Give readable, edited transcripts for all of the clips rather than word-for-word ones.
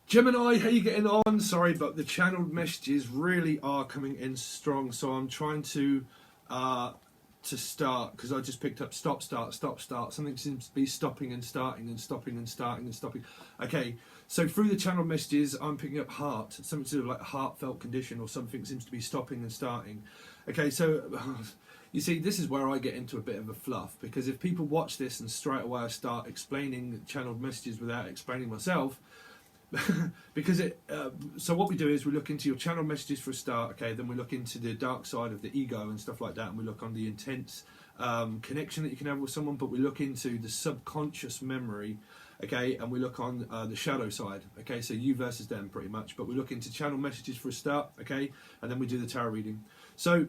Gemini, how you getting on? Sorry, but the channeled messages really are coming in strong. So I'm trying to start, because I just picked up stop, start, stop, start. Something seems to be stopping and starting and stopping and starting and stopping. Okay, so through the channel messages, I'm picking up heart, something to do with like a heartfelt condition, or something seems to be stopping and starting. Okay, so you see, this is where I get into a bit of a fluff, because if people watch this and straight away I start explaining channeled messages without explaining myself, because so what we do is we look into your channel messages for a start, okay, then we look into the dark side of the ego and stuff like that, and we look on the intense connection that you can have with someone, but we look into the subconscious memory, okay, and we look on the shadow side, okay, so you versus them pretty much, but we look into channel messages for a start, okay, and then we do the tarot reading. So,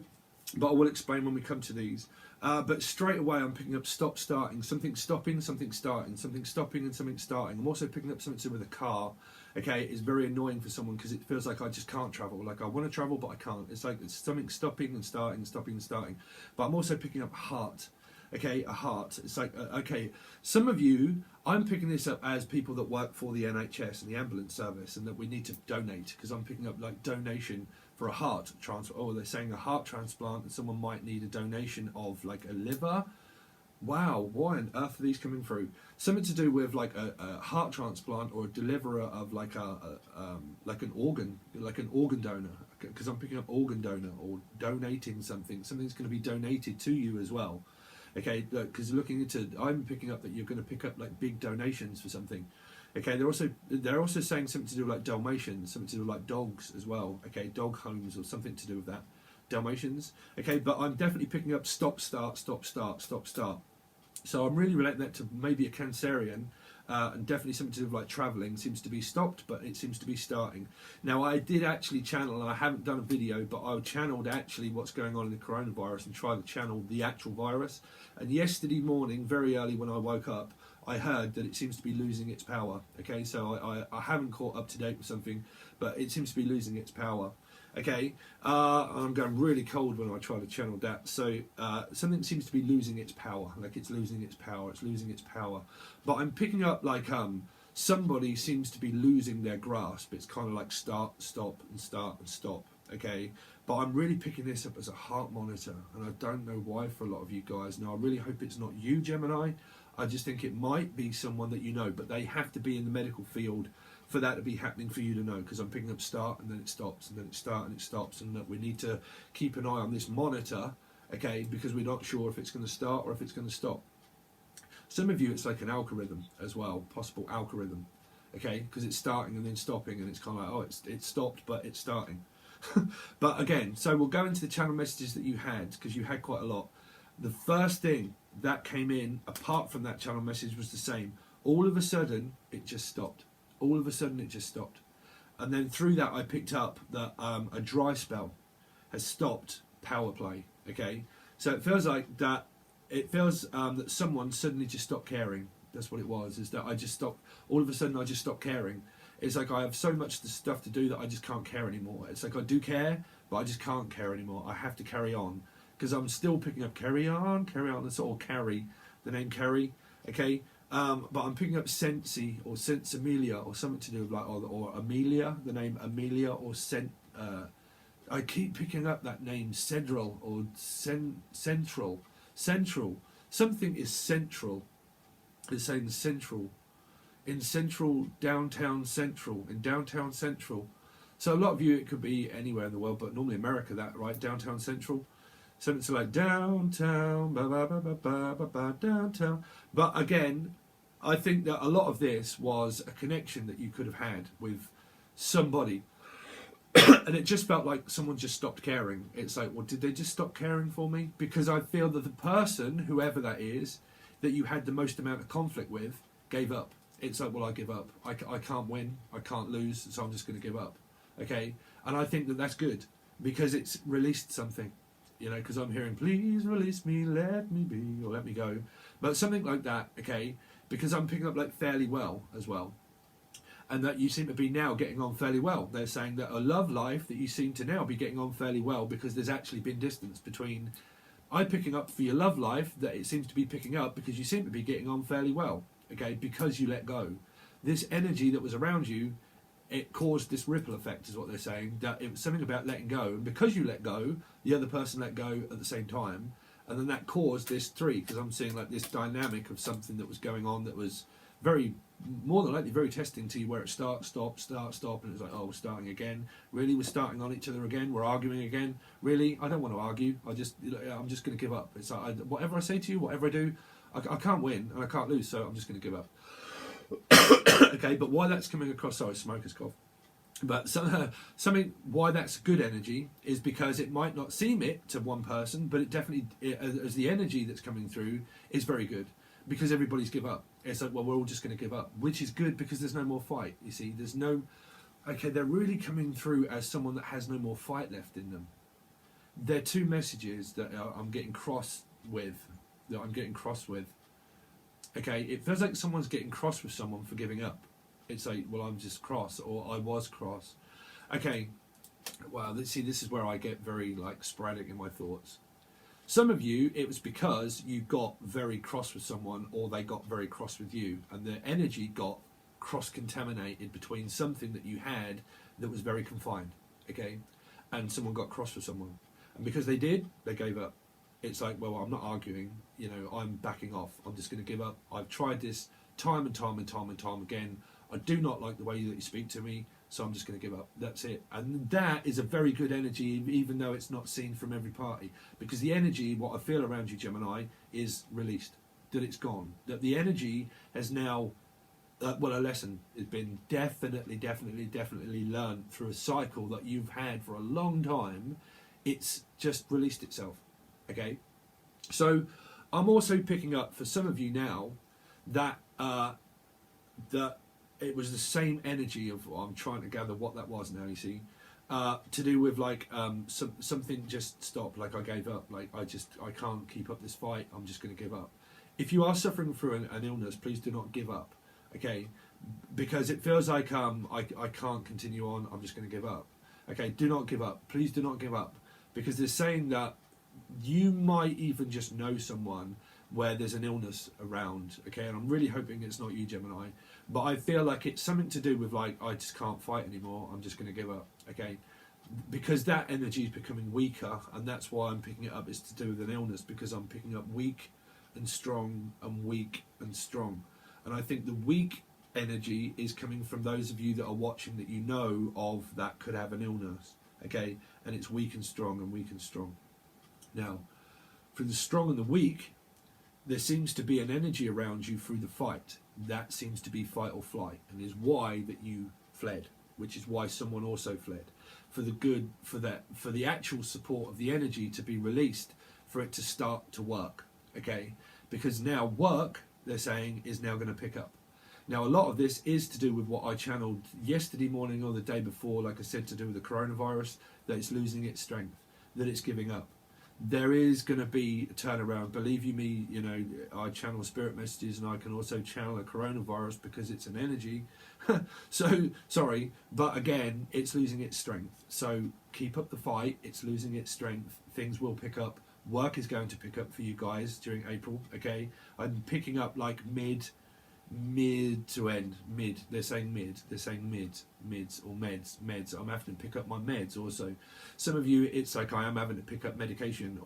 but I will explain when we come to these. But straight away I'm picking up stop, starting, something stopping, something starting, something stopping and something starting. I'm also picking up something to do with a car. Okay, it's very annoying for someone because it feels like I just can't travel. Like I want to travel but I can't. It's like it's something stopping and starting, stopping and starting. But I'm also picking up heart. Okay, a heart. It's like, okay, some of you, I'm picking this up as people that work for the NHS and the ambulance service, and that we need to donate, because I'm picking up like donation for a heart transplant. Oh, they're saying a heart transplant, and someone might need a donation of like a liver. Wow, why on earth are these coming through? Something to do with like a heart transplant, or a deliverer of like like an organ donor, because I'm picking up organ donor or donating something. Something's going to be donated to you as well. Okay, because looking into, I'm picking up that you're going to pick up like big donations for something. Okay, they're also saying something to do with like Dalmatians, something to do with like dogs as well. Okay, dog homes or something to do with that. Dalmatians. Okay, but I'm definitely picking up stop, start, stop, start, stop, start. So I'm really relating that to maybe a Cancerian, and definitely something to do with like travelling. Seems to be stopped, but it seems to be starting. Now I did actually channel, and I haven't done a video, but I channeled actually what's going on in the coronavirus and try to channel the actual virus. And yesterday morning, very early when I woke up, I heard that it seems to be losing its power. Okay, so I haven't caught up to date with something, but it seems to be losing its power. Okay, I'm going really cold when I try to channel that. So something seems to be losing its power, like it's losing its power, it's losing its power. But I'm picking up like somebody seems to be losing their grasp. It's kind of like start, stop, and start and stop. Okay, but I'm really picking this up as a heart monitor, and I don't know why for a lot of you guys. Now I really hope it's not you, Gemini. I just think it might be someone that you know, but they have to be in the medical field for that to be happening for you to know, because I'm picking up start and then it stops and then it starts and it stops, and that we need to keep an eye on this monitor, okay, because we're not sure if it's going to start or if it's going to stop. Some of you, it's like an algorithm as well, possible algorithm, okay, because it's starting and then stopping, and it's kind of like, oh, it's stopped but it's starting. But again, so we'll go into the channel messages that you had, because you had quite a lot. The first thing that came in apart from that channel message was the same. All of a sudden it just stopped. All of a sudden it just stopped. And then through that I picked up that a dry spell has stopped power play. Okay, so it feels like that, it feels that someone suddenly just stopped caring. That's what it was, is that I just stopped, all of a sudden I just stopped caring. It's like I have so much stuff to do that I just can't care anymore. It's like I do care, but I just can't care anymore. I have to carry on, because I'm still picking up carry on, and sort of carry, the name Carrie, okay? But I'm picking up Sensi or Sensimilia or something to do with like, or Amelia, the name Amelia, or I keep picking up that name Central or Central. Something is central. It's saying central. In central, downtown central, in downtown central. So a lot of you, it could be anywhere in the world, but normally America, that, right? Downtown central. Something to like downtown, ba ba ba ba ba ba ba, downtown. But again, I think that a lot of this was a connection that you could have had with somebody. And it just felt like someone just stopped caring. It's like, well, did they just stop caring for me? Because I feel that the person, whoever that is, that you had the most amount of conflict with, gave up. It's like, well, I give up. I can't win. I can't lose, so I'm just going to give up. Okay? And I think that that's good, because it's released something. You know, because I'm hearing, please release me, let me be, or let me go. But something like that, okay? Because I'm picking up like fairly well as well. And that you seem to be now getting on fairly well. They're saying that a love life that you seem to now be getting on fairly well, because there's actually been distance between, I'm picking up for your love life that it seems to be picking up because you seem to be getting on fairly well, okay? Because you let go. This energy that was around you, it caused this ripple effect, is what they're saying, that it was something about letting go, and because you let go, the other person let go at the same time, and then that caused this 3, because I'm seeing like this dynamic of something that was going on that was very, more than likely, very testing to you, where it starts, stop, start, stop, and it's like, oh, we're starting again. Really, we're starting on each other again. We're arguing again. Really, I don't want to argue. I'm just going to give up. It's like whatever I say to you, whatever I do, I can't win and I can't lose, so I'm just going to give up. Okay, but why that's coming across? Sorry, smoker's cough. But something why that's good energy is because it might not seem it to one person, but it definitely, as the energy that's coming through, is very good, because everybody's give up. It's like, well, we're all just going to give up, which is good because there's no more fight. You see, there's no, okay, they're really coming through as someone that has no more fight left in them. They're 2 messages that I'm getting cross with, Okay, it feels like someone's getting cross with someone for giving up. It's like, well, I'm just cross, or I was cross. Okay, well, see, this is where I get very like sporadic in my thoughts. Some of you, it was because you got very cross with someone, or they got very cross with you, and the energy got cross-contaminated between something that you had that was very confined, okay? And someone got cross with someone. And because they did, they gave up. It's like, well, I'm not arguing, you know, I'm backing off. I'm just going to give up. I've tried this time and time and time and time again. I do not like the way that you speak to me, so I'm just going to give up. That's it. And that is a very good energy, even though it's not seen from every party. Because the energy, what I feel around you, Gemini, is released. That it's gone. That the energy has now, well, a lesson has been definitely learned through a cycle that you've had for a long time. It's just released itself. Okay? So I'm also picking up for some of you now that that it was the same energy of, I'm trying to gather what that was now, you see, to do with like something just stopped, like I gave up, like I can't keep up this fight, I'm just going to give up. If you are suffering through an illness, please do not give up, okay, because it feels like I can't continue on, I'm just going to give up. Okay, do not give up, please do not give up, because they're saying that you might even just know someone where there's an illness around, okay, and I'm really hoping it's not you, Gemini, but I feel like it's something to do with like, I just can't fight anymore, I'm just going to give up, okay, because that energy is becoming weaker, and that's why I'm picking it up, is to do with an illness, because I'm picking up weak and strong and weak and strong, and I think the weak energy is coming from those of you that are watching that you know of that could have an illness, okay, and it's weak and strong and weak and strong. Now, for the strong and the weak, there seems to be an energy around you through the fight. That seems to be fight or flight, and is why that you fled, which is why someone also fled. For the good, for the actual support of the energy to be released, for it to start to work, okay? Because now work, they're saying, is now going to pick up. Now, a lot of this is to do with what I channeled yesterday morning or the day before, like I said, to do with the coronavirus, that it's losing its strength, that it's giving up. There is going to be a turnaround. Believe you me, you know, I channel spirit messages, and I can also channel a coronavirus because it's an energy. So, sorry, but again, it's losing its strength. So keep up the fight. It's losing its strength. Things will pick up. Work is going to pick up for you guys during April, okay? I'm picking up like mid to end. They're saying mids or meds. I'm having to pick up my meds also. Some of you, it's like I am having to pick up medication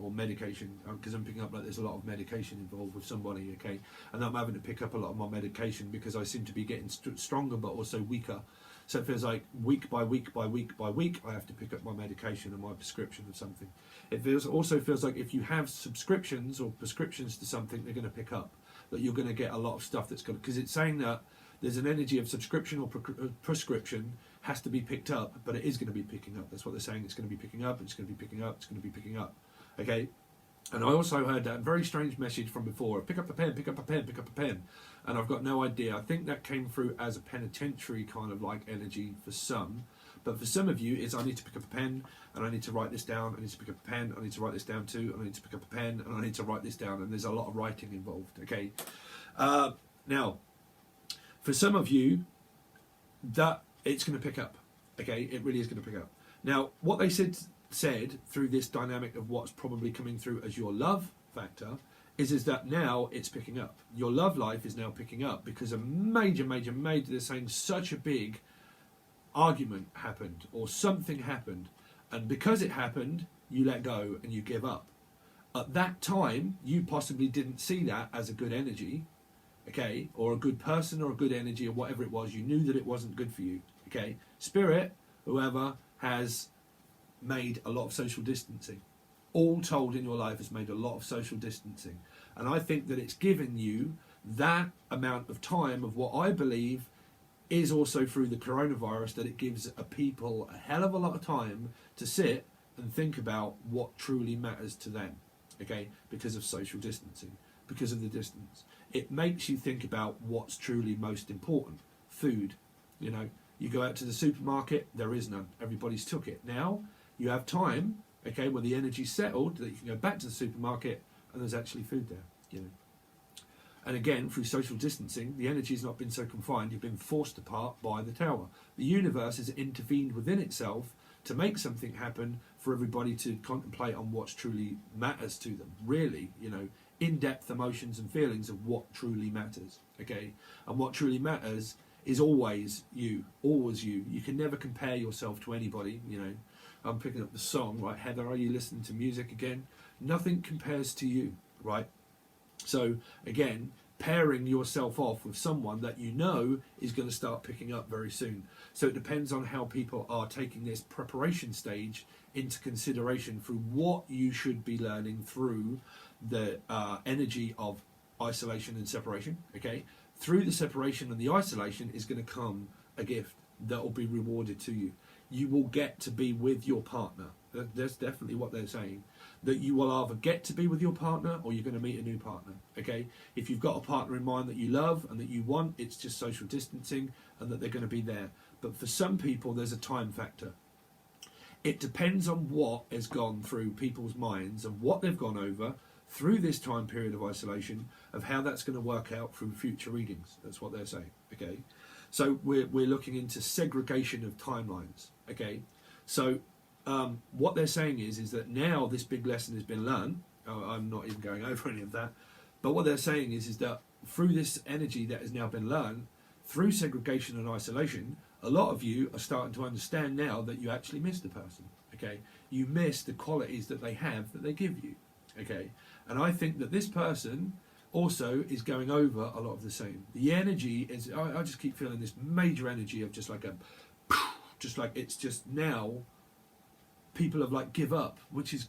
because I'm picking up like there's a lot of medication involved with somebody, okay, and I'm having to pick up a lot of my medication because I seem to be getting stronger but also weaker. So it feels like week by week by week by week I have to pick up my medication and my prescription of something. It also feels like if you have subscriptions or prescriptions to something, they're going to pick up. That you're going to get a lot of stuff that's going to, because it's saying that there's an energy of subscription or prescription has to be picked up, but it is going to be picking up. That's what they're saying. It's going to be picking up. It's going to be picking up. It's going to be picking up. Okay. And I also heard that very strange message from before: pick up a pen, pick up a pen, pick up a pen. And I've got no idea. I think that came through as a penitentiary kind of like energy for some. But for some of you, it's I need to pick up a pen, and I need to write this down. I need to pick up a pen. I need to write this down too. And I need to pick up a pen, and I need to write this down. And there's a lot of writing involved. Okay. Now, for some of you, that it's going to pick up. Okay, it really is going to pick up. Now, what they said through this dynamic of what's probably coming through as your love factor is that now it's picking up. Your love life is now picking up because a major, they're saying such a big argument happened or something happened, and because it happened, you let go and you give up. At that time, you possibly didn't see that as a good energy, okay, or a good person or a good energy or whatever it was. You knew that it wasn't good for you, okay. Spirit, whoever, has made a lot of social distancing. All told in your life has made a lot of social distancing. And I think that it's given you that amount of time of what I believe is also through the coronavirus, that it gives a people a hell of a lot of time to sit and think about what truly matters to them, okay, because of social distancing, because of the distance. It makes you think about what's truly most important. Food, you know, you go out to the supermarket, there is none. Everybody's took it. Now you have time, okay, when the energy's settled, that you can go back to the supermarket and there's actually food there, you know. And again, through social distancing, the energy's not been so confined, you've been forced apart by the tower. The universe has intervened within itself to make something happen for everybody to contemplate on what truly matters to them. Really, you know, in-depth emotions and feelings of what truly matters, okay? And what truly matters is always you, always you. You can never compare yourself to anybody, you know. I'm picking up the song, right? Heather, are you listening to music again? Nothing compares to you, right? So again, pairing yourself off with someone that you know is going to start picking up very soon. So it depends on how people are taking this preparation stage into consideration through what you should be learning through the energy of isolation and separation, okay? Through the separation and the isolation is going to come a gift that will be rewarded to you. You will get to be with your partner. That's definitely what they're saying. That you will either get to be with your partner or you're going to meet a new partner, okay? If you've got a partner in mind that you love and that you want, it's just social distancing and that they're going to be there. But for some people, there's a time factor. It depends on what has gone through people's minds and what they've gone over through this time period of isolation, of how that's going to work out through future readings. That's what they're saying, okay? So we're looking into segregation of timelines, okay? So what they're saying is that now this big lesson has been learned. I'm not even going over any of that. But what they're saying is that through this energy that has now been learned, through segregation and isolation, a lot of you are starting to understand now that you actually miss the person, okay? You miss the qualities that they have that they give you, okay? And I think that this person also is going over a lot of the same. The energy is, I just keep feeling this major energy of just like it's just now people have like give up, which is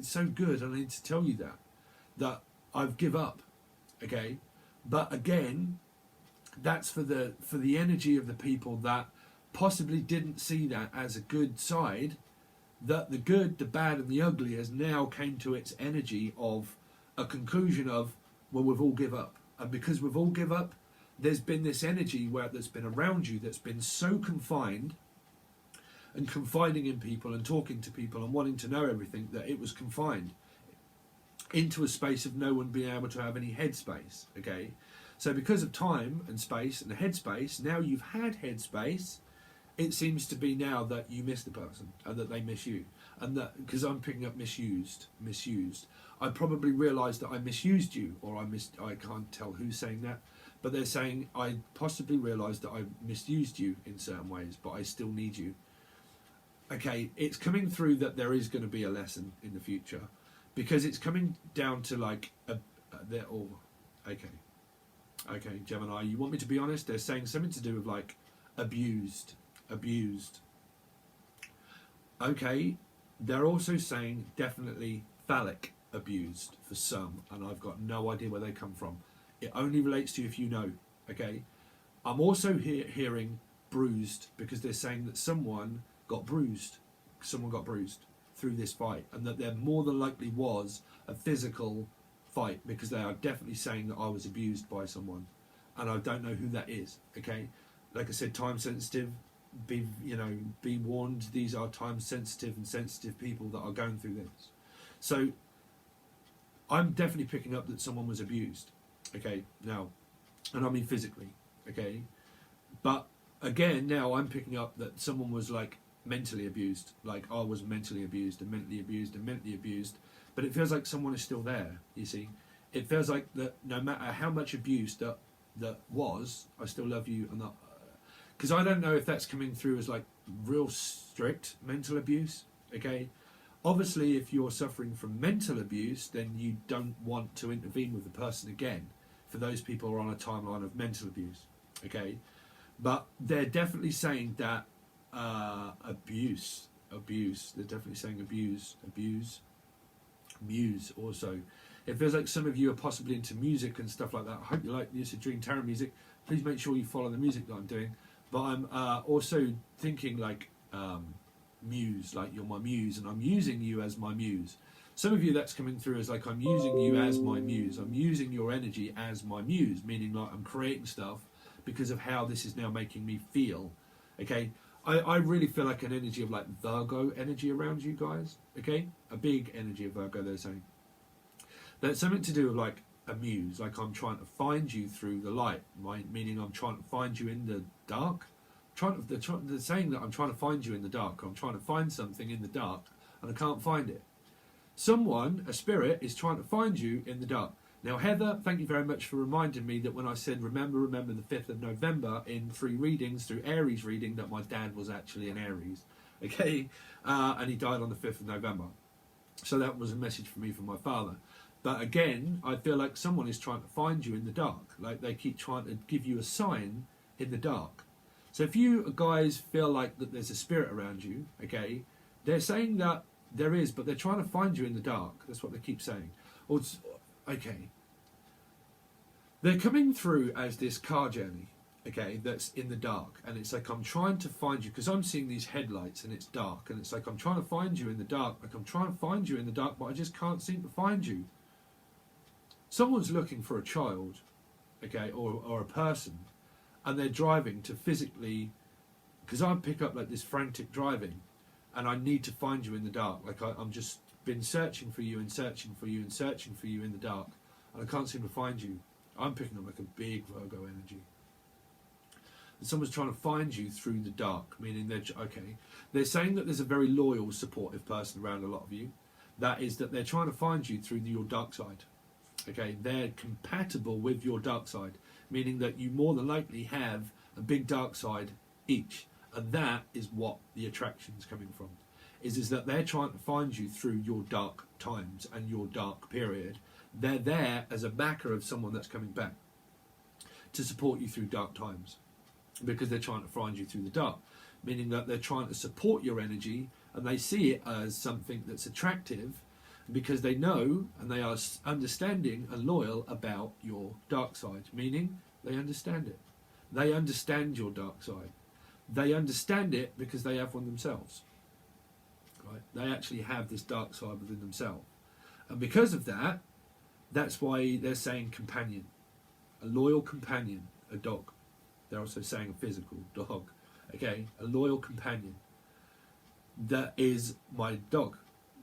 so good. And I need to tell you that I've give up, okay? But again, that's for the energy of the people that possibly didn't see that as a good side, that the good, the bad and the ugly has now came to its energy of a conclusion of, well, we've all give up. And because we've all give up, there's been this energy that's been around you that's been so confined and confiding in people and talking to people and wanting to know everything, that it was confined into a space of no one being able to have any headspace, okay? So because of time and space and headspace, now you've had headspace, it seems to be now that you miss the person and that they miss you. And that, because I'm picking up misused. I probably realised that I misused you, or I can't tell who's saying that, but they're saying I possibly realised that I misused you in certain ways, but I still need you. Okay, it's coming through that there is going to be a lesson in the future, because it's coming down to like they're all okay, Gemini, you want me to be honest? They're saying something to do with like abused. Okay, they're also saying definitely phallic abused for some, and I've got no idea where they come from. It only relates to you if you know, okay? I'm also hearing bruised, because they're saying that someone got bruised through this fight, and that there more than likely was a physical fight, because they are definitely saying that I was abused by someone, and I don't know who that is, okay? Like I said, time sensitive, be warned, these are time sensitive and sensitive people that are going through this. So I'm definitely picking up that someone was abused, okay, now, and I mean physically, okay? But again, now I'm picking up that someone was like mentally abused, like I was mentally abused and mentally abused and mentally abused, but it feels like someone is still there, you see. It feels like that no matter how much abuse that was, I still love you, and that, because I don't know if that's coming through as like real strict mental abuse. Okay, obviously if you're suffering from mental abuse, then you don't want to intervene with the person again. For those people who are on a timeline of mental abuse. Okay, but they're definitely saying that abuse. They're definitely saying abuse. Muse also. It feels like some of you are possibly into music and stuff like that. I hope you like Lucid Dream Tarot music. Please make sure you follow the music that I'm doing. But I'm also thinking like muse, like you're my muse, and I'm using you as my muse. Some of you, that's coming through as like I'm using you as my muse. I'm using your energy as my muse, meaning like I'm creating stuff because of how this is now making me feel. Okay, I really feel like an energy of like Virgo energy around you guys. Okay, a big energy of Virgo. They're saying that's something to do with like a muse, like I'm trying to find you through the light, meaning I'm trying to find you in the dark. They're saying that I'm trying to find you in the dark. I'm trying to find something in the dark and I can't find it. Someone, a spirit, is trying to find you in the dark. Now, Heather, thank you very much for reminding me that when I said remember the 5th of November in 3 readings through Aries reading, that my dad was actually an Aries, okay, and he died on the 5th of November. So that was a message for me from my father. But again, I feel like someone is trying to find you in the dark, like they keep trying to give you a sign in the dark. So if you guys feel like that there's a spirit around you, okay, they're saying that there is, but they're trying to find you in the dark. That's what they keep saying. Or okay. They're coming through as this car journey, okay, that's in the dark. And it's like I'm trying to find you, because I'm seeing these headlights and it's dark. And it's like I'm trying to find you in the dark. Like I'm trying to find you in the dark, but I just can't seem to find you. Someone's looking for a child, okay, or a person. And they're driving to physically, because I pick up like this frantic driving. And I need to find you in the dark. Like I'm just been searching for you and searching for you and searching for you in the dark. And I can't seem to find you. I'm picking up like a big Virgo energy. And someone's trying to find you through the dark. Meaning they're saying that there's a very loyal, supportive person around a lot of you. That is that they're trying to find you through your dark side. Okay, they're compatible with your dark side. Meaning that you more than likely have a big dark side each. And that is what the attraction is coming from. Is that they're trying to find you through your dark times and your dark period. They're there as a backer of someone that's coming back to support you through dark times. Because they're trying to find you through the dark. Meaning that they're trying to support your energy and they see it as something that's attractive because they know and they are understanding and loyal about your dark side. Meaning they understand it. They understand your dark side. They understand it because they have one themselves. Right? They actually have this dark side within themselves. And because of that, that's why they're saying companion. A loyal companion, a dog. They're also saying a physical dog. Okay? A loyal companion. That is my dog.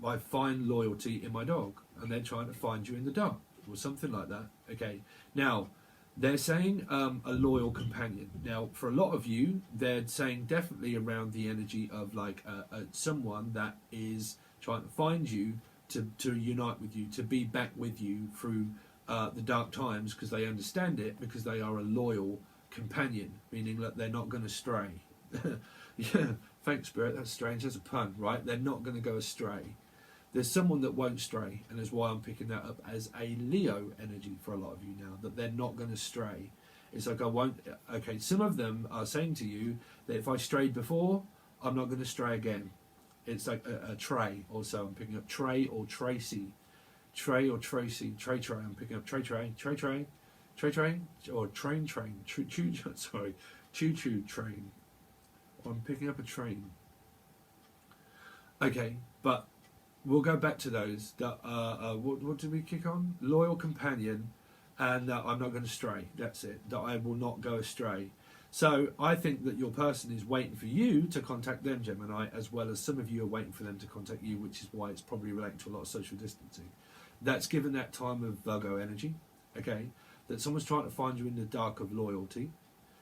I find loyalty in my dog. And they're trying to find you in the dark. Or something like that. Okay? Now, they're saying a loyal companion. Now, for a lot of you, they're saying definitely around the energy of like someone that is trying to find you to unite with you, to be back with you through the dark times because they understand it, because they are a loyal companion, meaning that they're not going to stray. Yeah, thanks, Spirit. That's strange. That's a pun, right? They're not going to go astray. There's someone that won't stray, and that's why I'm picking that up as a Leo energy for a lot of you now, that they're not going to stray. It's like I won't... Okay, some of them are saying to you that if I strayed before, I'm not going to stray again. It's like a Trey also. I'm picking up Trey or Tracy. Trey or Tracy. Trey. I'm picking up Trey. Or train. Choo-choo train. I'm picking up a train. Okay, but... We'll go back to those. What did we kick on? Loyal companion, and I'm not going to stray. That's it. That I will not go astray. So I think that your person is waiting for you to contact them, Gemini, as well as some of you are waiting for them to contact you, which is why it's probably related to a lot of social distancing. That's given that time of Virgo energy, okay? That someone's trying to find you in the dark of loyalty.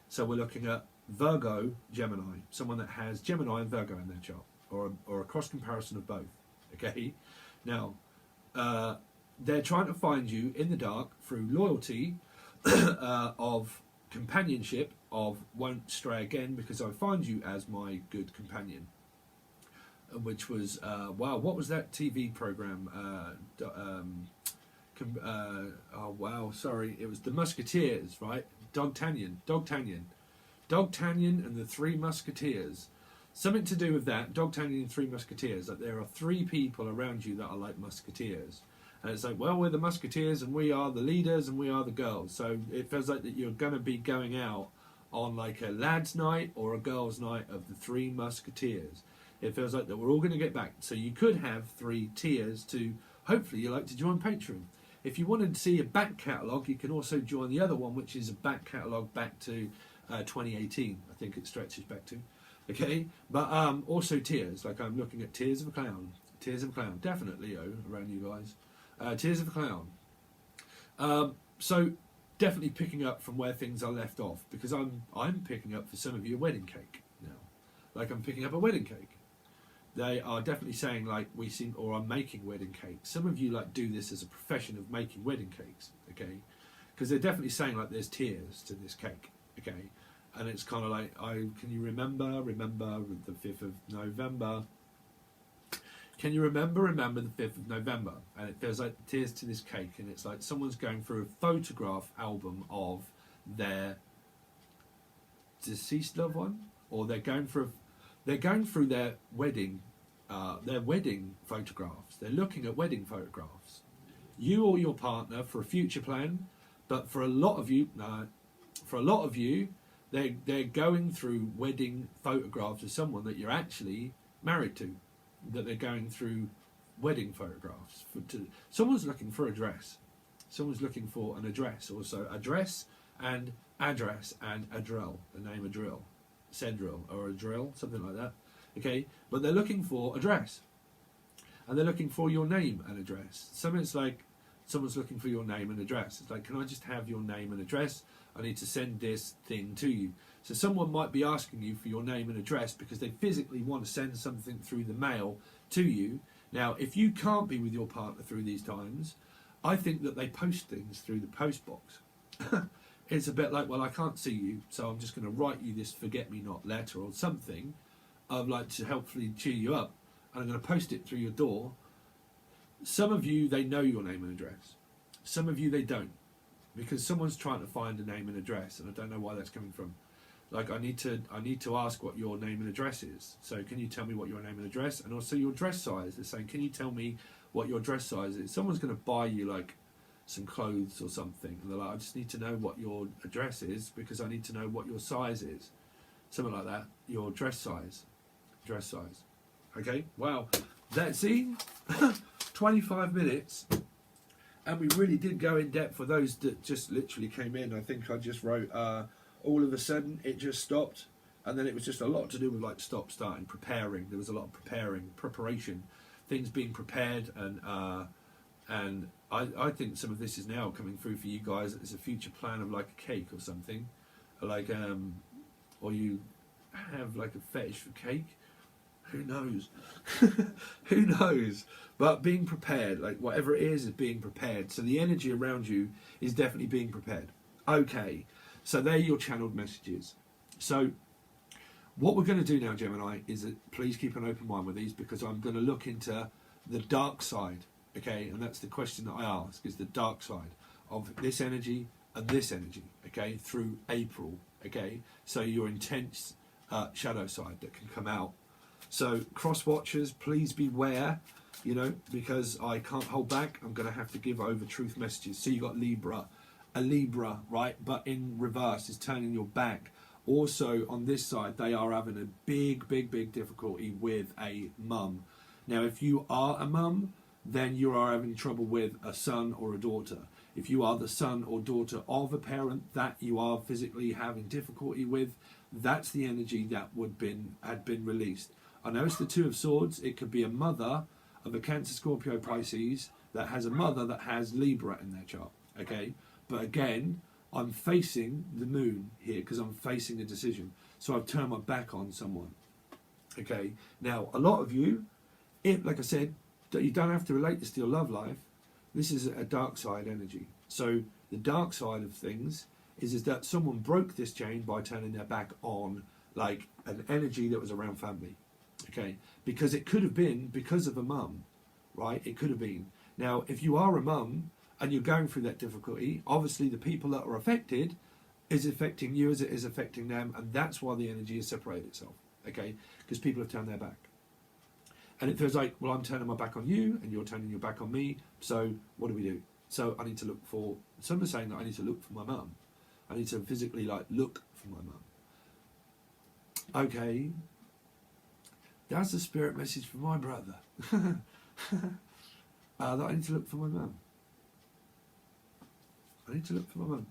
So we're looking at Virgo, Gemini, someone that has Gemini and Virgo in their chart, or a cross comparison of both. Okay, now they're trying to find you in the dark through loyalty of companionship of won't stray again because I find you as my good companion. Which was, wow, what was that TV program? Oh, wow, sorry. It was The Musketeers, right? D'Artagnan and the Three Musketeers. Something to do with that. D'Artagnan and Three Musketeers. Like there are three people around you that are like musketeers. And it's like, well, we're the musketeers and we are the leaders and we are the girls. So it feels like that you're going to be going out on like a lad's night or a girl's night of the Three Musketeers. It feels like that we're all going to get back. So you could have 3 tiers to, hopefully you like to join Patron. If you wanted to see a back catalogue, you can also join the other one, which is a back catalogue back to 2018. I think it stretches back to. Okay, but also tiers. Like I'm looking at Tears of a Clown. Tears of a Clown. Definitely, around you guys. Tears of a Clown. So definitely picking up from where things are left off, because I'm picking up for some of you a wedding cake now. Like I'm picking up a wedding cake. They are definitely saying like we seem, or I'm making wedding cakes. Some of you like do this as a profession of making wedding cakes, okay? Because they're definitely saying like there's tiers to this cake, okay? And it's kind of like, can you remember the 5th of November? Can you remember the 5th of November? And it feels like tears to this cake, and it's like someone's going through a photograph album of their deceased loved one, or they're going through their wedding photographs. They're looking at wedding photographs. You or your partner for a future plan, but for a lot of you, they're going through wedding photographs of someone that you're actually married to. That they're going through wedding photographs. Someone's looking for a dress. Someone's looking for an address. Also, address and address and a drill. The name a drill. Cedril or a drill, something like that. Okay, but they're looking for a dress, and they're looking for your name and address. Something's like someone's looking for your name and address. It's like, can I just have your name and address? I need to send this thing to you. So someone might be asking you for your name and address because they physically want to send something through the mail to you. Now, if you can't be with your partner through these times, I think that they post things through the post box. It's a bit like, well, I can't see you, so I'm just going to write you this forget-me-not letter or something of like to helpfully cheer you up, and I'm going to post it through your door. Some of you, they know your name and address. Some of you, they don't, because someone's trying to find a name and address, and I don't know why that's coming from. Like, I need to ask what your name and address is. So can you tell me what your name and address, and also your dress size? They're saying, can you tell me what your dress size is? Someone's going to buy you like some clothes or something, and they're like, I just need to know what your address is because I need to know what your size is. Something like that. Your dress size. Okay, wow. That's it. 25 minutes. And we really did go in depth for those that just literally came in. I think I just wrote, all of a sudden it just stopped. And then it was just a lot to do with like starting, preparing. There was a lot of preparation, things being prepared. And I think some of this is now coming through for you guys as a future plan of like a cake or something. Like, or you have like a fetish for cake. Who knows? Who knows? But being prepared, like whatever it is being prepared. So the energy around you is definitely being prepared. Okay, so they're your channeled messages. So what we're going to do now, Gemini, is that please keep an open mind with these, because I'm going to look into the dark side. Okay, and that's the question that I ask, is the dark side of this energy and this energy, okay, through April. Okay, so your intense shadow side that can come out. So cross watchers, please beware, you know, because I can't hold back. I'm going to have to give over truth messages. So you got Libra, a Libra, right? But in reverse is turning your back. Also on this side, they are having a big difficulty with a mum. Now, if you are a mum, then you are having trouble with a son or a daughter. If you are the son or daughter of a parent that you are physically having difficulty with, that's the energy that had been released. I know it's the Two of Swords. It could be a mother of a Cancer, Scorpio, Pisces that has a mother that has Libra in their chart. Okay, but again, I'm facing the moon here because I'm facing a decision. So I've turned my back on someone. Okay, now a lot of you, like I said, you don't have to relate this to your love life. This is a dark side energy. So the dark side of things is that someone broke this chain by turning their back on like an energy that was around family. Okay, because it could have been because of a mum, right? It could have been. Now, if you are a mum and you're going through that difficulty, obviously the people that are affected is affecting you as it is affecting them, and that's why the energy has separated itself. Okay, because people have turned their back. And it feels like, well, I'm turning my back on you and you're turning your back on me, so what do? So I need to look for, some are saying that I need to look for my mum. I need to physically like look for my mum. Okay, that's the spirit message from my brother. That I need to look for my mum. I need to look for my mum,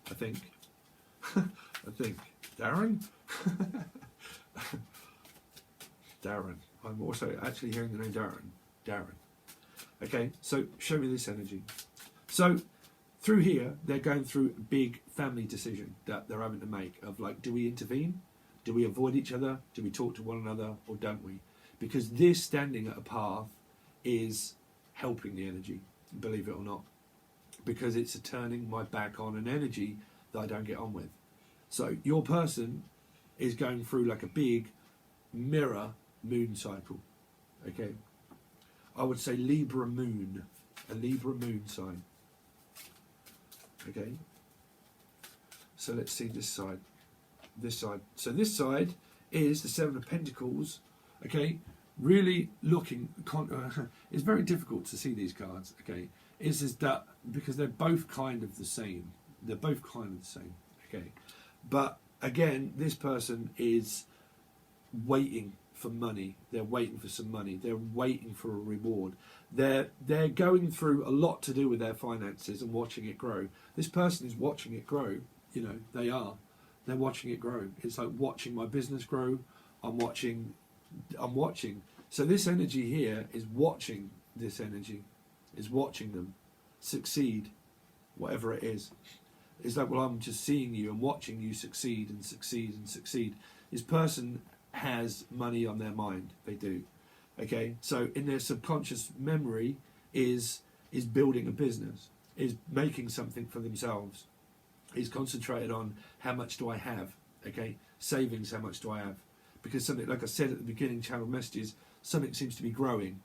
I think. I think. Darren? Darren. I'm also actually hearing the name Darren. Darren. Okay, so show me this energy. So through here, they're going through a big family decision that they're having to make of like, do we intervene? Do we avoid each other? Do we talk to one another? Or don't we? Because this standing at a path is helping the energy, believe it or not. Because it's turning my back on an energy that I don't get on with. So your person is going through like a big mirror moon cycle. Okay. I would say Libra moon. A Libra moon sign. Okay. So let's see this side. This side. So this side is the Seven of Pentacles. Okay. Really looking. It's very difficult to see these cards. Okay. Is that because they're both kind of the same. They're both kind of the same. Okay. But again, this person is waiting for money. They're waiting for some money. They're waiting for a reward. They're going through a lot to do with their finances and watching it grow. This person is watching it grow. You know, they are. They're watching it grow. It's like watching my business grow. I'm watching. So this energy here is watching this energy. Is watching them succeed, whatever it is. It's like, well, I'm just seeing you and watching you succeed and succeed and succeed. This person has money on their mind. They do. Okay, so in their subconscious memory is building a business, is making something for themselves, is concentrated on how much do I have. Okay, savings, how much do I have? Because something, like I said at the beginning, channel messages, something seems to be growing.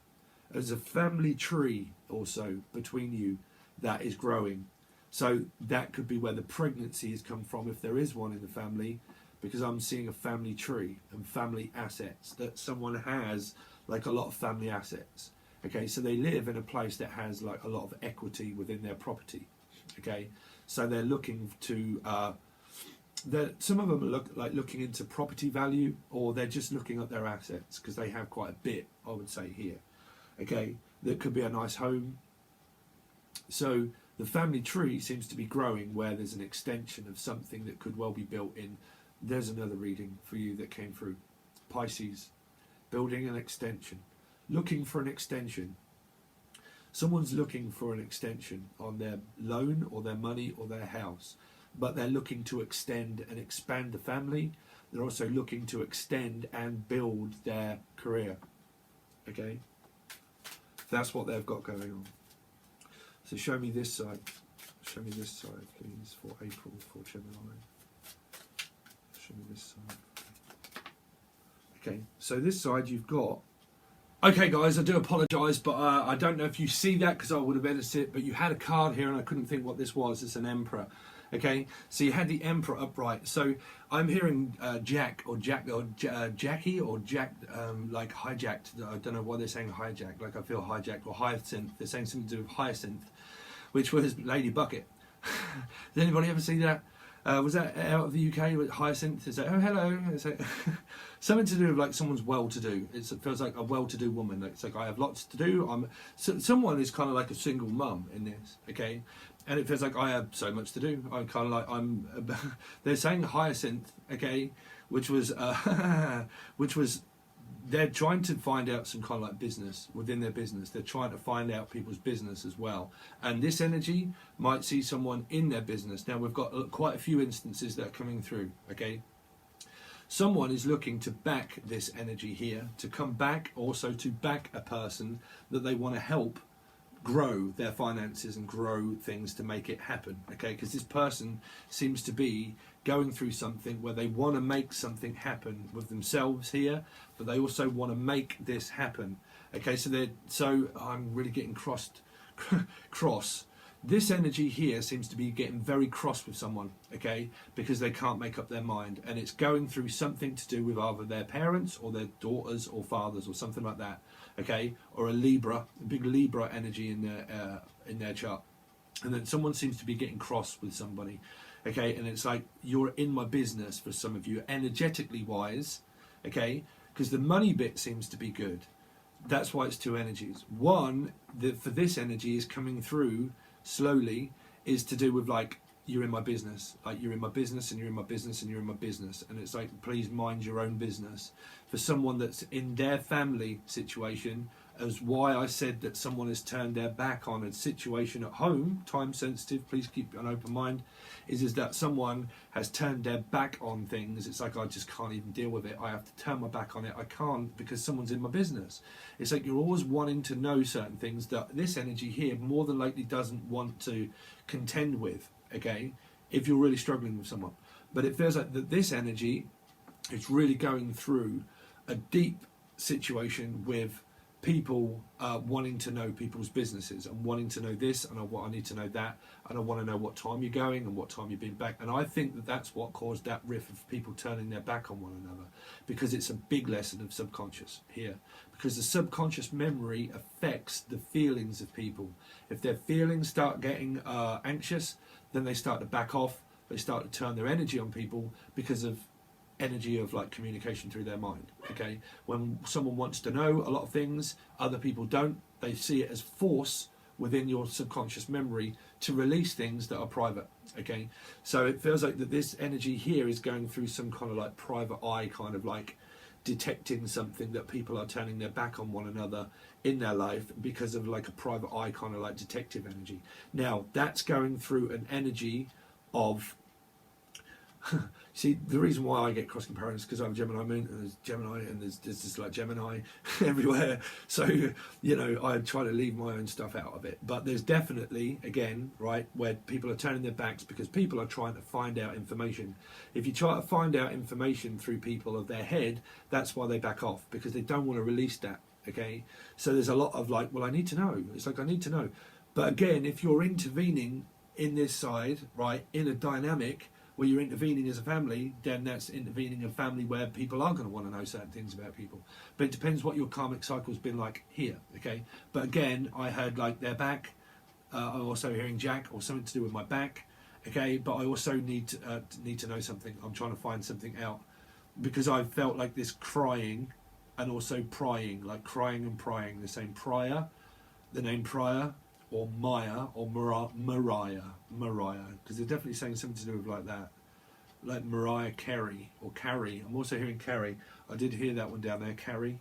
There's a family tree also between you that is growing. So that could be where the pregnancy has come from, if there is one in the family, because I'm seeing a family tree and family assets, that someone has like a lot of family assets. Okay, so they live in a place that has like a lot of equity within their property. Okay, so they're looking to, some of them are looking into property value, or they're just looking at their assets because they have quite a bit, I would say, here. Okay, that could be a nice home. So the family tree seems to be growing where there's an extension of something that could well be built in. There's another reading for you that came through. Pisces, building an extension, looking for an extension. Someone's looking for an extension on their loan or their money or their house, but they're looking to extend and expand the family. They're also looking to extend and build their career. Okay, that's what they've got going on. So show me this side. Show me this side, please, for April, for Gemini. Show me this side. Okay, so this side you've got... Okay, guys, I do apologise, but I don't know if you see that because I would have edited it, but you had a card here and I couldn't think what this was. It's an Emperor. Okay, so you had the Emperor upright. So I'm hearing Jackie or Jack, like hijacked. I don't know why they're saying hijacked. Like I feel hijacked, or Hyacinth. They're saying something to do with Hyacinth, which was Lady Bucket. Did anybody ever see that? Was that out of the UK with Hyacinth? It's like, oh, hello. It's like something to do with like someone's well-to-do. It feels like a well-to-do woman. It's like I have lots to do. Someone is kind of like a single mum in this. Okay. And it feels like I have so much to do. I'm kind of like they're saying Hyacinth, okay, which was they're trying to find out some kind of like business within their business. They're trying to find out people's business as well. And this energy might see someone in their business. Now we've got quite a few instances that are coming through. Okay, someone is looking to back this energy here, to come back, also to back a person that they want to help grow their finances and grow things to make it happen, okay? Because this person seems to be going through something where they want to make something happen with themselves here, but they also want to make this happen, okay? So I'm really getting cross. This energy here seems to be getting very cross with someone, okay, because they can't make up their mind, and it's going through something to do with either their parents or their daughters or fathers or something like that, okay, or a big Libra energy in their chart, and then someone seems to be getting cross with somebody, okay, and it's like, you're in my business for some of you, energetically wise, okay, because the money bit seems to be good. That's why it's two energies. One, for this energy is coming through slowly, is to do with like, you're in my business, like you're in my business and you're in my business and you're in my business, and it's like, please mind your own business. For someone that's in their family situation, as why I said that someone has turned their back on a situation at home, time sensitive, please keep an open mind, is that someone has turned their back on things. It's like, I just can't even deal with it, I have to turn my back on it, I can't, because someone's in my business. It's like, you're always wanting to know certain things that this energy here more than likely doesn't want to contend with, okay, if you're really struggling with someone. But it feels like that this energy is really going through a deep situation with people wanting to know people's businesses and wanting to know this, and I need to know that, and I want to know what time you're going and what time you've been back. And I think that that's what caused that riff of people turning their back on one another, because it's a big lesson of subconscious here, because the subconscious memory affects the feelings of people. If their feelings start getting anxious, then they start to back off, they start to turn their energy on people because of energy of like communication through their mind, okay? When someone wants to know a lot of things, other people don't, they see it as force within your subconscious memory to release things that are private, okay? So it feels like that this energy here is going through some kind of like private eye, kind of like detecting something, that people are turning their back on one another in their life because of like a private eye kind of like detective energy. Now that's going through an energy of see, the reason why I get cross comparisons is because I have a Gemini moon, and there's Gemini, and there's just like Gemini everywhere. So, you know, I try to leave my own stuff out of it. But there's definitely, again, right, where people are turning their backs because people are trying to find out information. If you try to find out information through people of their head, that's why they back off, because they don't want to release that, okay? So there's a lot of like, well, I need to know. It's like, I need to know. But again, if you're intervening in this side, right, in a dynamic where you're intervening as a family, then that's intervening in a family where people are going to want to know certain things about people. But it depends what your karmic cycle's been like here, okay? But again, I heard like their back, I'm also hearing Jack, or something to do with my back, okay? But I also need to know something. I'm trying to find something out, because I felt like this crying and also prying, like crying and prying, the same prior, the name prior, or Maya, or Mariah, because they're definitely saying something to do with like that, like Mariah Carey, or Carrie. I'm also hearing Carrie. I did hear that one down there, Carrie,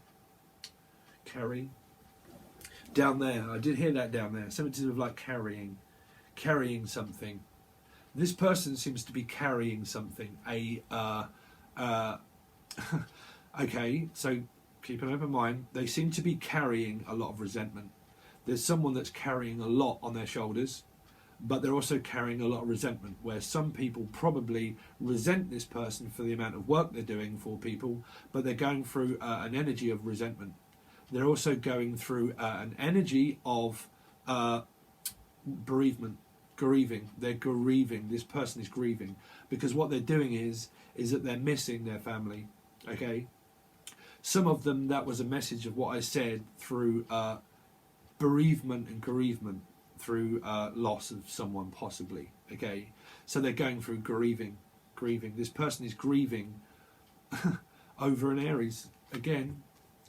down there. I did hear that down there. Something to do with like carrying something. This person seems to be carrying something. Okay, so keep an open mind. They seem to be carrying a lot of resentment. There's someone that's carrying a lot on their shoulders, but they're also carrying a lot of resentment, where some people probably resent this person for the amount of work they're doing for people, but they're going through an energy of resentment. They're also going through an energy of bereavement, grieving. They're grieving. This person is grieving, because what they're doing is that they're missing their family, okay? Some of them, that was a message of what I said through bereavement and grievement, through loss of someone possibly, okay? So they're going through grieving. This person is grieving over an Aries, again,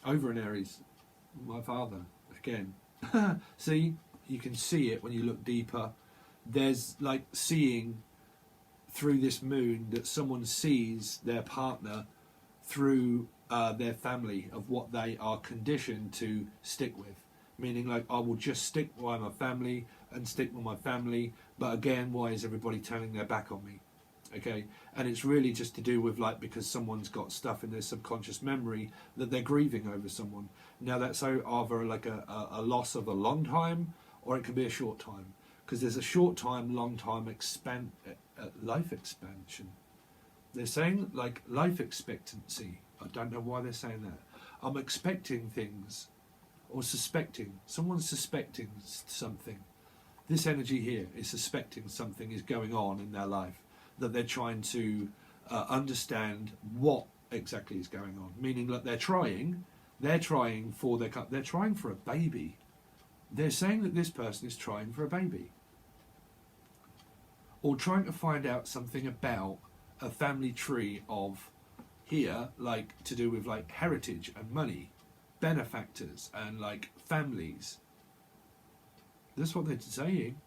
over an Aries, my father, again. See, you can see it when you look deeper. There's like seeing through this moon that someone sees their partner through their family, of what they are conditioned to stick with. Meaning like, I will just stick by my family and stick with my family, but again, why is everybody turning their back on me? Okay, and it's really just to do with like, because someone's got stuff in their subconscious memory that they're grieving over someone. Now that's either like a loss of a long time, or it can be a short time, because there's a short time, long time life expansion. They're saying like life expectancy. I don't know why they're saying that. I'm expecting things, or suspecting. Someone's suspecting something. This energy here is suspecting something is going on in their life, that they're trying to understand what exactly is going on. Meaning that they're trying for a baby. They're saying that this person is trying for a baby, or trying to find out something about a family tree of here, like to do with like heritage and money, benefactors and like families. That's what they're saying.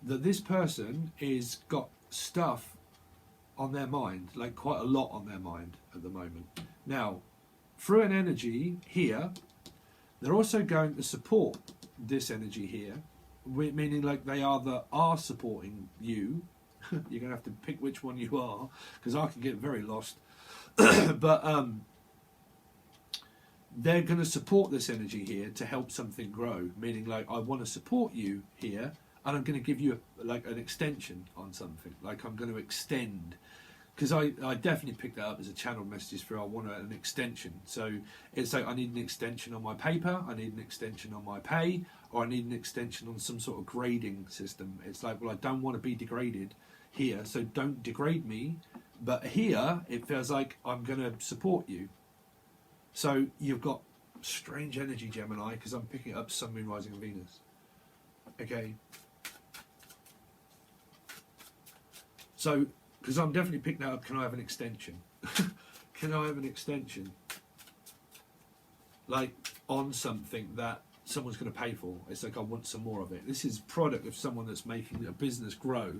That this person is got stuff on their mind, like quite a lot on their mind at the moment. Now, through an energy here, they're also going to support this energy here, meaning like they are supporting you. You're going to have to pick which one you are, because I can get very lost. But they're going to support this energy here to help something grow, meaning like I want to support you here, and I'm going to give you like an extension on something, like I'm going to extend, because I definitely picked that up as a channel message for I want an extension. So it's like I need an extension on my paper, I need an extension on my pay, or I need an extension on some sort of grading system. It's like, well, I don't want to be degraded here, so don't degrade me, but here it feels like I'm going to support you. So you've got strange energy, Gemini, because I'm picking up Sun, Moon, Rising and Venus. Okay. So, because I'm definitely picking that up, can I have an extension? Can I have an extension? Like, on something that someone's going to pay for. It's like, I want some more of it. This is product of someone that's making a business grow.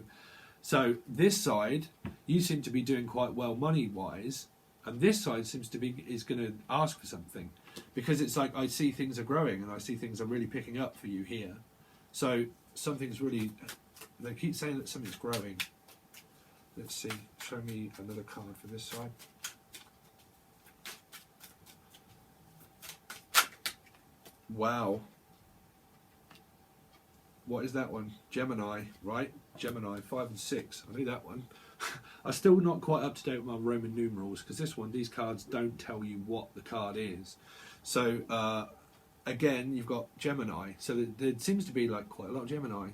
So, this side, you seem to be doing quite well money-wise, and this side seems to be is going to ask for something, because it's like I see things are growing and I see things are really picking up for you here. So something's really, they keep saying that something's growing. Let's see, show me another card for this side. Wow. What is that one? Gemini, right? Gemini, 5 and 6. I knew that one. I'm still not quite up to date with my Roman numerals, because this one, these cards don't tell you what the card is. So again, you've got Gemini. So there seems to be like quite a lot of Gemini.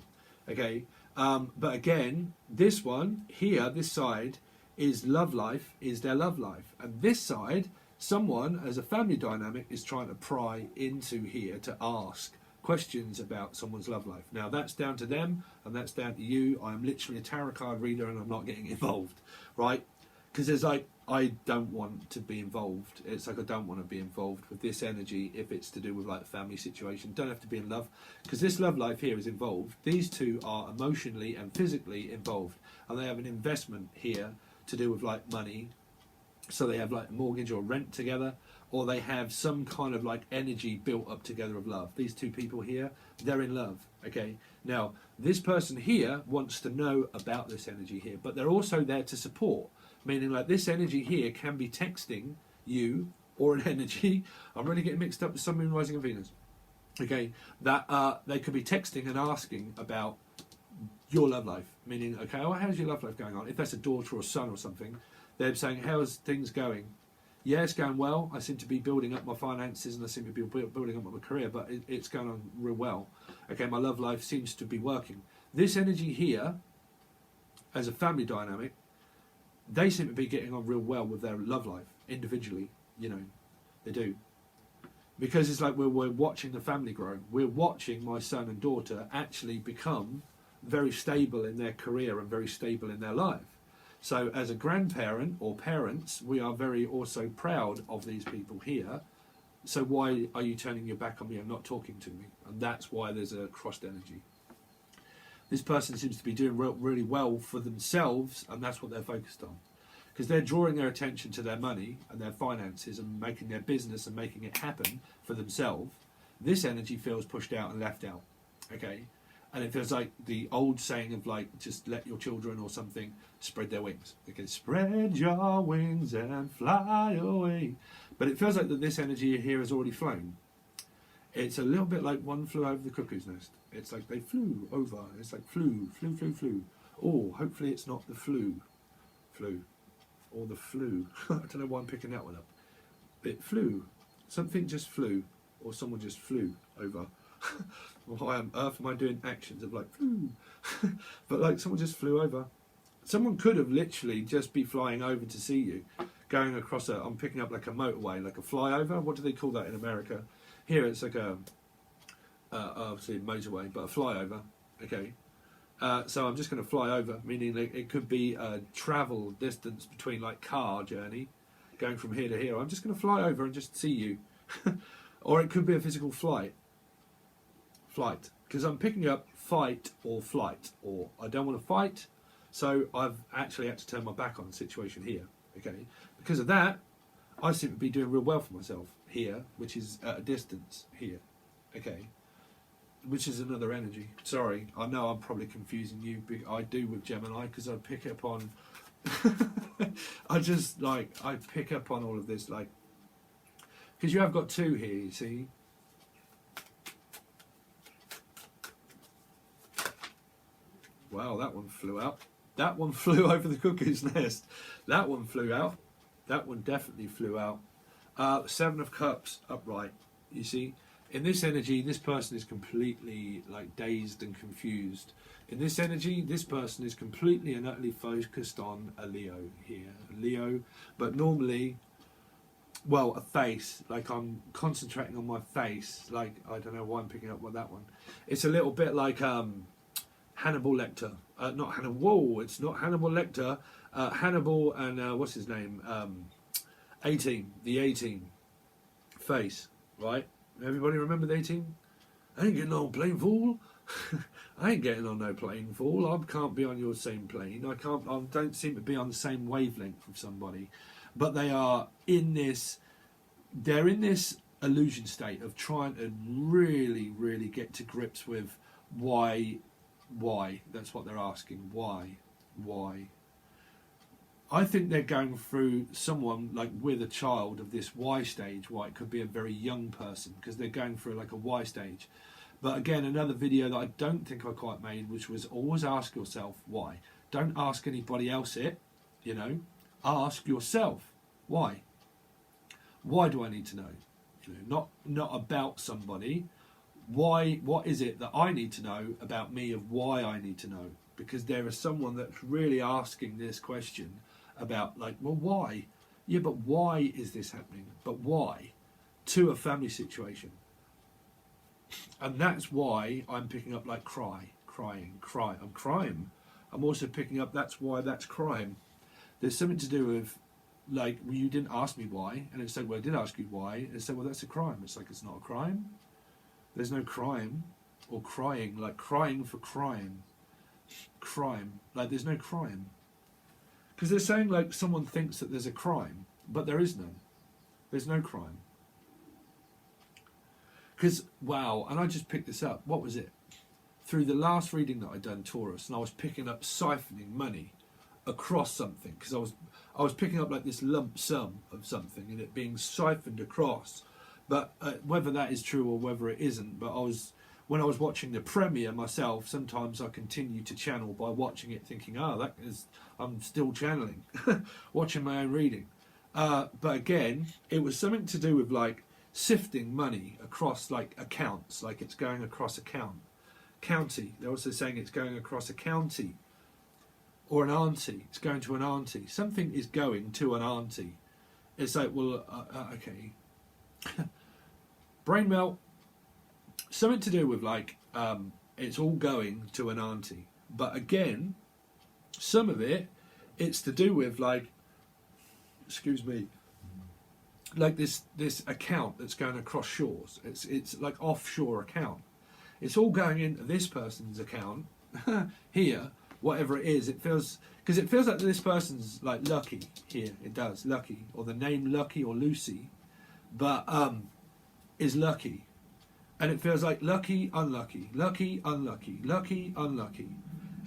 Okay, but again, this one here, this side is love life, is their love life, and this side, someone as a family dynamic is trying to pry into here to ask questions about someone's love life. Now that's down to them and that's down to you. I am literally a tarot card reader and I'm not getting involved, right? Because it's like, I don't want to be involved. It's like I don't want to be involved with this energy if it's to do with like a family situation. Don't have to be in love, because this love life here is involved. These two are emotionally and physically involved, and they have an investment here to do with like money. So they have like a mortgage or rent together, or they have some kind of like energy built up together of love. These two people here, they're in love. Okay, now this person here wants to know about this energy here, but they're also there to support, meaning like this energy here can be texting you, or an energy, I'm really getting mixed up with Sun, Moon, Rising and Venus. Okay, that they could be texting and asking about your love life, meaning, okay, well, how's your love life going on? If that's a daughter or son or something, they're saying, how's things going? Yeah, it's going well. I seem to be building up my finances and I seem to be building up my career, but it's going on real well. Okay, my love life seems to be working. This energy here, as a family dynamic, they seem to be getting on real well with their love life individually. You know, they do. Because it's like we're watching the family grow. We're watching my son and daughter actually become very stable in their career and very stable in their life. So as a grandparent or parents, we are very also proud of these people here. So why are you turning your back on me and not talking to me? And that's why there's a crossed energy. This person seems to be doing really well for themselves, and that's what they're focused on. Because they're drawing their attention to their money and their finances and making their business and making it happen for themselves. This energy feels pushed out and left out. Okay? And it feels like the old saying of like, just let your children or something spread their wings. Okay, spread your wings and fly away. But it feels like that this energy here has already flown. It's a little bit like one flew over the cuckoo's nest. It's like they flew over. It's like flew. Oh, hopefully it's not the flu. Or the flu. I don't know why I'm picking that one up. It flew. Something just flew. Or someone just flew over. Why on earth am I doing actions of like flew? But like someone just flew over. Someone could have literally just be flying over to see you. Going across I'm picking up like a motorway, like a flyover. What do they call that in America? Here it's like obviously a motorway, but a flyover. Okay. So I'm just going to fly over, meaning like it could be a travel distance between like car journey, going from here to here. I'm just going to fly over and just see you. Or it could be a physical flight, because I'm picking up fight or flight, or I don't want to fight, so I've actually had to turn my back on the situation here. Okay, because of that, I seem to be doing real well for myself here, which is at a distance here. Okay, which is another energy. Sorry, I know I'm probably confusing you, but I do with Gemini, because I pick up on I pick up on all of this, like, because you have got two here, you see. Wow, that one flew out. That one flew over the cuckoo's nest. That one flew out. That one definitely flew out. Seven of Cups upright, you see. In this energy, this person is completely like dazed and confused. In this energy, this person is completely and utterly focused on a Leo here. A Leo, but normally, well, a face. Like I'm concentrating on my face. Like, I don't know why I'm picking up on that one. It's a little bit like Hannibal Lecter. Not Hannibal. Whoa, it's not Hannibal Lecter. Hannibal and what's his name? 18. The 18 face, right? Everybody remember the 18? I ain't getting on plane, fool. I ain't getting on no plane, fool. I can't be on your same plane. I don't seem to be on the same wavelength with somebody. But they are in this. They're in this illusion state of trying to really, really get to grips with why. That's what they're asking. Why? I think they're going through someone like with a child of this Y stage. Why? It could be a very young person, because they're going through like a Y stage. But again, another video that I don't think I quite made, which was always ask yourself why. Don't ask anybody else it, you know. Ask yourself why. Why do I need to know? You know, not about somebody. Why? What is it that I need to know about me of why I need to know? Because there is someone that's really asking this question about, like, well, why? Yeah, but why is this happening? But why? To a family situation. And that's why I'm picking up, like, crying. I'm crying. I'm also picking up, that's why that's crime. There's something to do with, like, well, you didn't ask me why. And it's like, well, I did ask you why. And it's like, well, that's a crime. It's like, it's not a crime. There's no crime. Or crying, like crying for crime. Crime. Like, there's no crime. Because they're saying, like, someone thinks that there's a crime, but there is none. There's no crime. Because, wow, and I just picked this up. What was it? Through the last reading that I'd done, Taurus, and I was picking up siphoning money across something. Because I was picking up, like, this lump sum of something, and it being siphoned across. But whether that is true or whether it isn't, but when I was watching the premiere myself, sometimes I continue to channel by watching it, thinking, oh, I'm still channeling, watching my own reading. But again, it was something to do with, like, sifting money across, like, accounts, like it's going across county. They're also saying it's going across a county, or an auntie. It's going to an auntie. Something is going to an auntie. It's like, well, okay. Brain melt. Something to do with, like, it's all going to an auntie. But again, some of it's to do with, like, excuse me, like this account that's going across shores. It's like offshore account. It's all going into this person's account here, whatever it is. It feels, because it feels like this person's, like, lucky here. It does, lucky, or the name Lucky or Lucy, but is lucky. And it feels like lucky, unlucky, lucky, unlucky, lucky, unlucky.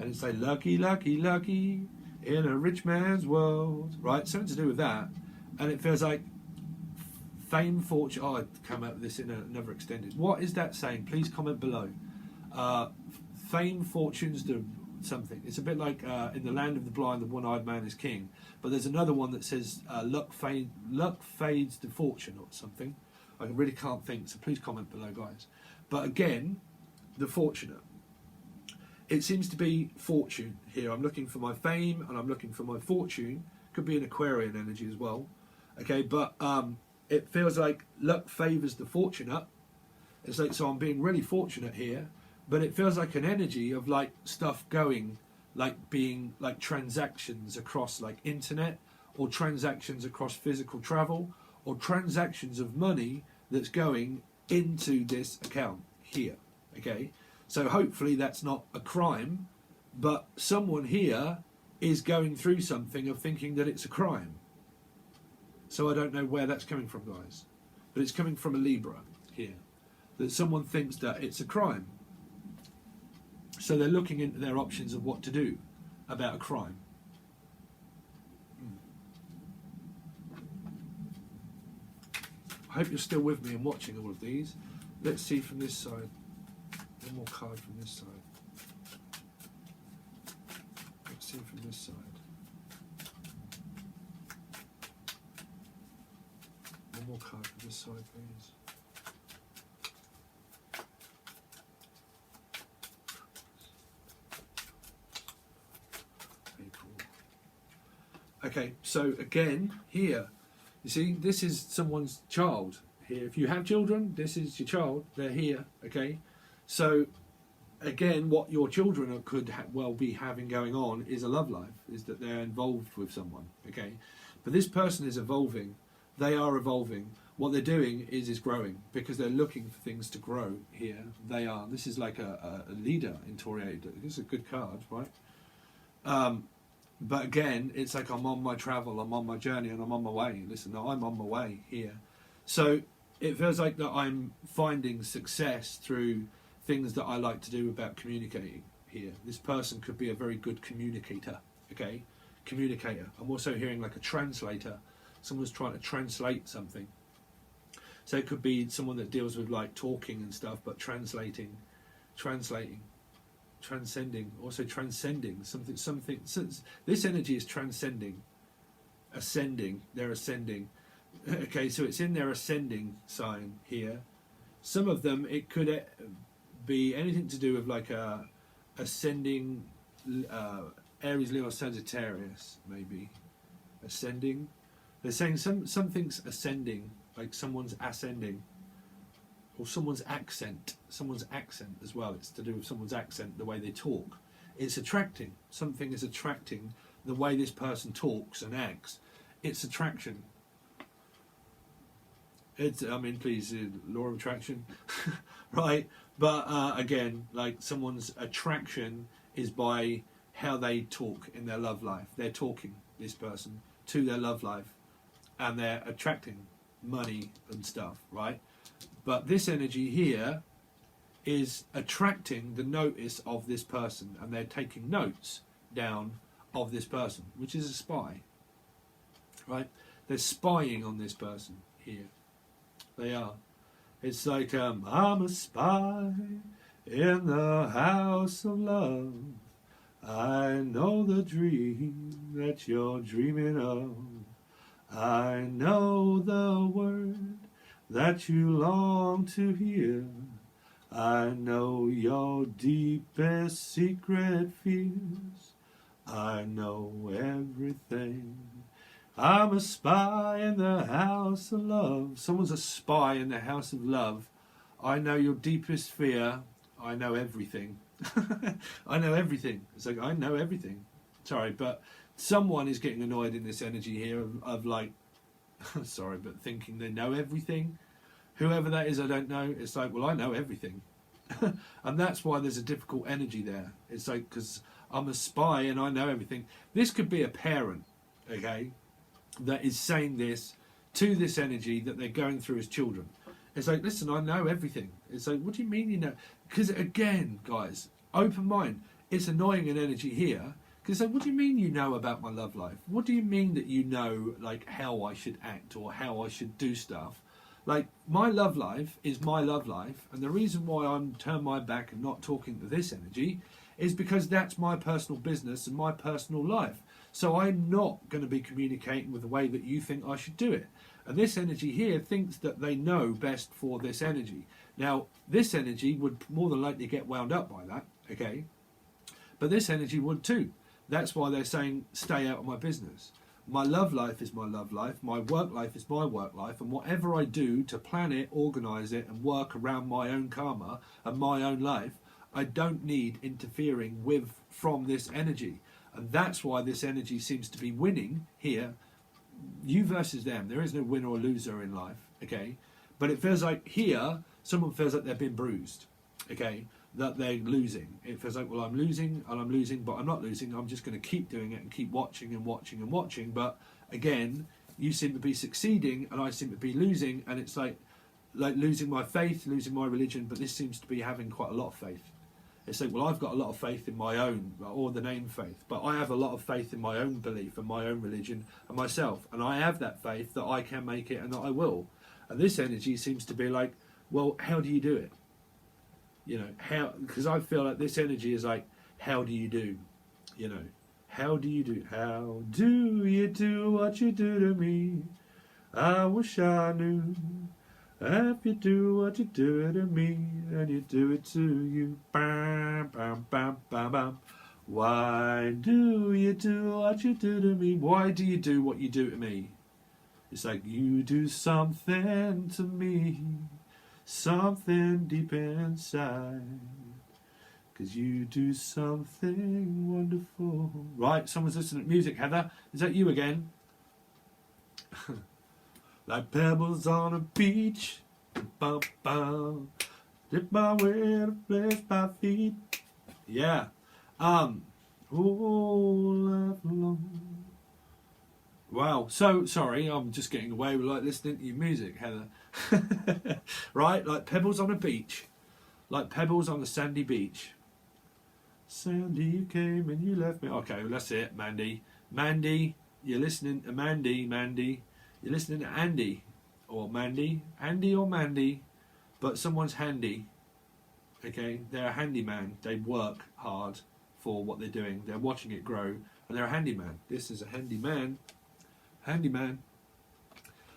And it's like lucky, lucky, lucky in a rich man's world, right? Something to do with that. And it feels like Fame, fortune. Oh, I'd come out with this in another extended. What is that saying? Please comment below. Fame, fortunes, the something. It's a bit like in the land of the blind, the one-eyed man is king. But there's another one that says luck fades to fortune or something. I really can't think, so please comment below, guys. But again, the fortunate. It seems to be fortune here. I'm looking for my fame and I'm looking for my fortune. Could be an Aquarian energy as well. Okay, but it feels like luck favours the fortunate. It's like, so I'm being really fortunate here, but it feels like an energy of like stuff going, like being like transactions across like internet, or transactions across physical travel, or transactions of money that's going into this account here. Okay, so hopefully that's not a crime, but someone here is going through something of thinking that it's a crime. So I don't know where that's coming from, guys, but it's coming from a Libra here, that someone thinks that it's a crime. So they're looking into their options of what to do about a crime. I hope you're still with me and watching all of these. Let's see from this side. One more card from this side. Let's see from this side. One more card from this side, please. April. Okay, so again, here, you see, this is someone's child here. If you have children, this is your child. They're here, okay? So, again, what your children could well be having going on is a love life, is that they're involved with someone, okay? But this person is evolving. They are evolving. What they're doing is growing, because they're looking for things to grow here. They are. This is like a leader in Taurier. This is a good card, right? But again, it's like I'm on my travel, I'm on my journey, and I'm on my way. Listen, I'm on my way here. So it feels like that I'm finding success through things that I like to do about communicating here. This person could be a very good communicator, okay? Communicator. I'm also hearing like a translator. Someone's trying to translate something. So it could be someone that deals with like talking and stuff, but translating, transcending, also transcending something. This energy is transcending, ascending. They're ascending. Okay, so it's in their ascending sign here. Some of them, it could be anything to do with like a ascending Aries, Leo, Sagittarius, maybe ascending. They're saying something's ascending, like someone's ascending. Or someone's accent as well. It's to do with someone's accent, the way they talk. It's attracting. Something is attracting the way this person talks and acts. It's attraction. I mean, please, law of attraction, right? But again, like someone's attraction is by how they talk in their love life. They're talking, this person, to their love life, and they're attracting money and stuff, right? But this energy here is attracting the notice of this person, and they're taking notes down of this person, which is a spy, right? They're spying on this person here. They are. It's like, I'm a spy in the house of love. I know the dream that you're dreaming of. I know the word that you long to hear. I know your deepest secret fears. I know everything. I'm a spy in the house of love. Someone's a spy in the house of love. I know your deepest fear. I know everything. I know everything. It's like, I know everything. Sorry, but someone is getting annoyed in this energy here of like, sorry, but thinking they know everything. Whoever that is, I don't know. It's like, well, I know everything. And that's why there's a difficult energy there. It's like, because I'm a spy and I know everything. This could be a parent, okay, that is saying this to this energy that they're going through as children. It's like, listen, I know everything. It's like, what do you mean you know? Because again, guys, open mind. It's annoying an energy here. Because like, what do you mean you know about my love life? What do you mean that you know like how I should act or how I should do stuff? Like, my love life is my love life, and the reason why I'm turned my back and not talking to this energy is because that's my personal business and my personal life. So I'm not going to be communicating with the way that you think I should do it. And this energy here thinks that they know best for this energy. Now, this energy would more than likely get wound up by that, okay? But this energy would too. That's why they're saying, stay out of my business. My love life is my love life, my work life is my work life, and whatever I do to plan it, organise it, and work around my own karma and my own life, I don't need interfering with from this energy. And that's why this energy seems to be winning here. You versus them. There is no winner or loser in life, okay? But it feels like here, someone feels like they've been bruised, okay? That they're losing. It feels like, well, I'm losing, and I'm losing, but I'm not losing. I'm just going to keep doing it and keep watching and watching and watching. But again, you seem to be succeeding, and I seem to be losing, and it's like losing my faith, losing my religion. But this seems to be having quite a lot of faith. It's like, well, I've got a lot of faith in my own, or the name faith, but I have a lot of faith in my own belief and my own religion and myself, and I have that faith that I can make it and that I will. And this energy seems to be like, well, how do you do it? You know, how? Because I feel like this energy is like, how do you do? You know, how do you do? How do you do what you do to me? I wish I knew. If you do what you do to me, and you do it to you. Bam, bam, bam, bam, bam. Why do you do what you do to me? Why do you do what you do to me? It's like, you do something to me, something deep inside, 'cause you do something wonderful. Right, someone's listening to music. Heather, is that you again? Like pebbles on a beach, bum, bum, dip my way to place my feet. Yeah. All life long. Wow. So sorry, I'm just getting away with like listening to your music, Heather. Right, like pebbles on a beach, like pebbles on a sandy beach. Sandy, you came and you left me. Okay, well, that's it, Mandy. Mandy, you're listening to Mandy. Mandy. You're listening to Andy or Mandy, Andy or Mandy, but someone's handy, okay? They're a handyman. They work hard for what they're doing. They're watching it grow, and they're a handyman. This is a handyman. Handyman.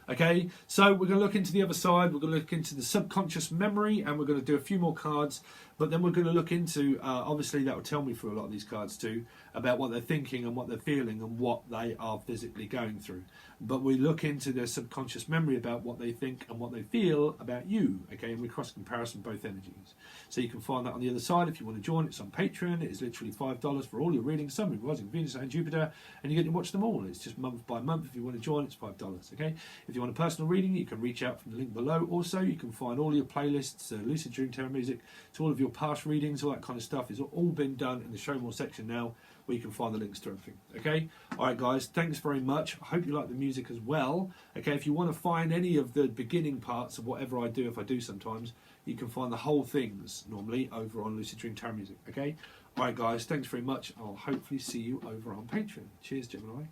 Okay, so we're going to look into the other side. We're going to look into the subconscious memory, and we're going to do a few more cards. But then we're going to look into, obviously that will tell me through a lot of these cards too, about what they're thinking and what they're feeling and what they are physically going through. But we look into their subconscious memory about what they think and what they feel about you, okay? And we cross-comparison both energies. So you can find that on the other side if you want to join. It's on Patreon. It is literally $5 for all your readings, Sun, Moon, Rising, Venus and Jupiter, and you get to watch them all. It's just month by month. If you want to join, it's $5, okay? If you want a personal reading, you can reach out from the link below. Also, you can find all your playlists, Lucid Dream Terror music, to all of your past readings, all that kind of stuff. It's all been done in the Show More section now, where you can find the links to everything, okay? All right, guys, thanks very much. I hope you like the music as well, okay? If you want to find any of the beginning parts of whatever I do, if I do sometimes, you can find the whole things normally over on Lucid Dream Tarot Music, okay? All right, guys, thanks very much. I'll hopefully see you over on Patreon. Cheers, Gemini.